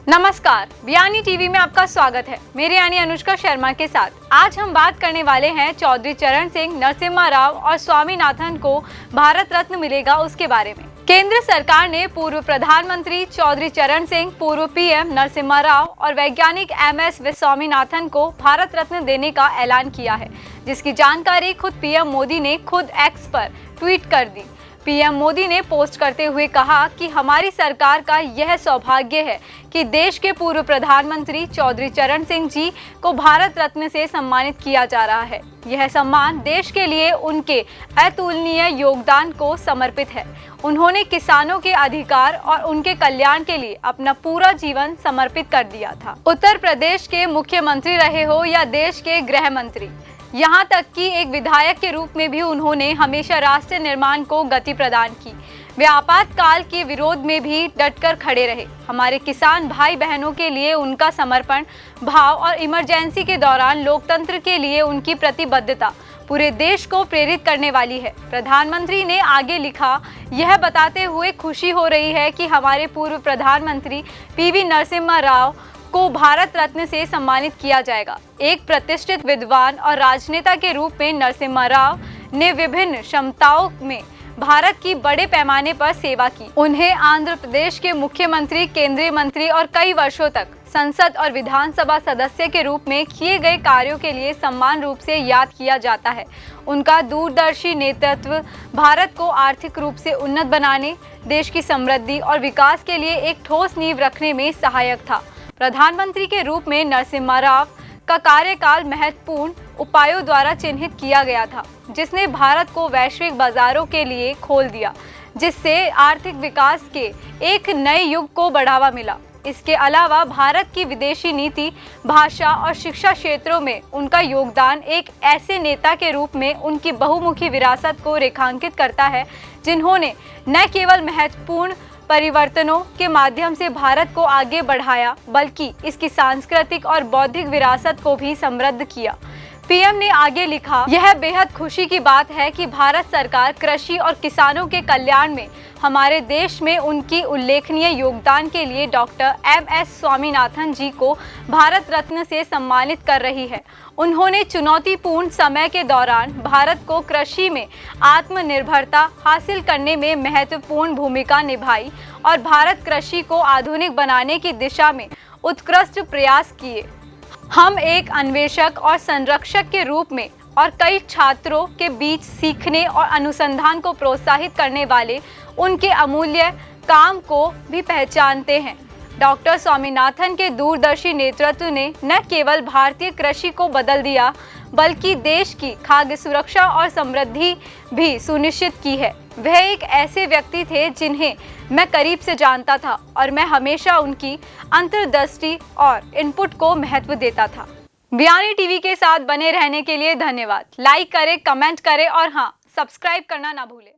नमस्कार, बयानी टीवी में आपका स्वागत है। मेरे यानी अनुष्का शर्मा के साथ आज हम बात करने वाले हैं चौधरी चरण सिंह, नरसिम्हा राव और स्वामीनाथन को भारत रत्न मिलेगा उसके बारे में। केंद्र सरकार ने पूर्व प्रधानमंत्री चौधरी चरण सिंह, पूर्व पीएम नरसिम्हा राव और वैज्ञानिक एमएस स्वामीनाथन को भारत रत्न देने का ऐलान किया है, जिसकी जानकारी खुद पीएम मोदी ने खुद एक्स पर ट्वीट कर दी। पीएम मोदी ने पोस्ट करते हुए कहा कि हमारी सरकार का यह सौभाग्य है कि देश के पूर्व प्रधानमंत्री चौधरी चरण सिंह जी को भारत रत्न से सम्मानित किया जा रहा है। यह सम्मान देश के लिए उनके अतुलनीय योगदान को समर्पित है। उन्होंने किसानों के अधिकार और उनके कल्याण के लिए अपना पूरा जीवन समर्पित कर दिया था। उत्तर प्रदेश के मुख्यमंत्री रहे हो या देश के गृह मंत्री, यहाँ तक कि एक विधायक के रूप में भी उन्होंने हमेशा राष्ट्र निर्माण को गति प्रदान की। वे आपातकाल के विरोध में भी डटकर खड़े रहे। हमारे किसान भाई बहनों के लिए उनका समर्पण भाव और इमरजेंसी के दौरान लोकतंत्र के लिए उनकी प्रतिबद्धता पूरे देश को प्रेरित करने वाली है। प्रधानमंत्री ने आगे लिखा, यह बताते हुए खुशी हो रही है कि हमारे पूर्व प्रधानमंत्री पीवी नरसिम्हा राव को भारत रत्न से सम्मानित किया जाएगा। एक प्रतिष्ठित विद्वान और राजनेता के रूप में नरसिम्हा राव ने विभिन्न क्षमताओं में भारत की बड़े पैमाने पर सेवा की। उन्हें आंध्र प्रदेश के मुख्यमंत्री, केंद्रीय मंत्री और कई वर्षों तक संसद और विधानसभा सदस्य के रूप में किए गए कार्यों के लिए सम्मान रूप से याद किया जाता है। उनका दूरदर्शी नेतृत्व भारत को आर्थिक रूप से उन्नत बनाने, देश की समृद्धि और विकास के लिए एक ठोस नींव रखने में सहायक था। प्रधानमंत्री के रूप में नरसिम्हा राव का कार्यकाल महत्वपूर्ण उपायों द्वारा चिन्हित किया गया था, जिसने भारत को वैश्विक बाजारों के लिए खोल दिया, जिससे आर्थिक विकास के एक नए युग को बढ़ावा मिला। इसके अलावा भारत की विदेशी नीति, भाषा और शिक्षा क्षेत्रों में उनका योगदान एक ऐसे नेता के रूप में उनकी बहुमुखी विरासत को रेखांकित करता है, जिन्होंने न केवल महत्वपूर्ण परिवर्तनों के माध्यम से भारत को आगे बढ़ाया, बल्कि इसकी सांस्कृतिक और बौद्धिक विरासत को भी समृद्ध किया। पीएम ने आगे लिखा, यह बेहद खुशी की बात है कि भारत सरकार कृषि और किसानों के कल्याण में हमारे देश में उनकी उल्लेखनीय योगदान के लिए डॉक्टर एमएस स्वामीनाथन जी को भारत रत्न से सम्मानित कर रही है। उन्होंने चुनौतीपूर्ण समय के दौरान भारत को कृषि में आत्मनिर्भरता हासिल करने में महत्वपूर्ण भूमिका निभाई और भारत कृषि को आधुनिक बनाने की दिशा में उत्कृष्ट प्रयास किए। हम एक अन्वेषक और संरक्षक के रूप में और कई छात्रों के बीच सीखने और अनुसंधान को प्रोत्साहित करने वाले उनके अमूल्य काम को भी पहचानते हैं। डॉक्टर स्वामीनाथन के दूरदर्शी नेतृत्व ने न केवल भारतीय कृषि को बदल दिया, बल्कि देश की खाद्य सुरक्षा और समृद्धि भी सुनिश्चित की है। वह एक ऐसे व्यक्ति थे जिन्हें मैं करीब से जानता था और मैं हमेशा उनकी अंतर्दृष्टि और इनपुट को महत्व देता था। बयानी टीवी के साथ बने रहने के लिए धन्यवाद। लाइक करें, कमेंट करें और हाँ, सब्सक्राइब करना ना भूलें।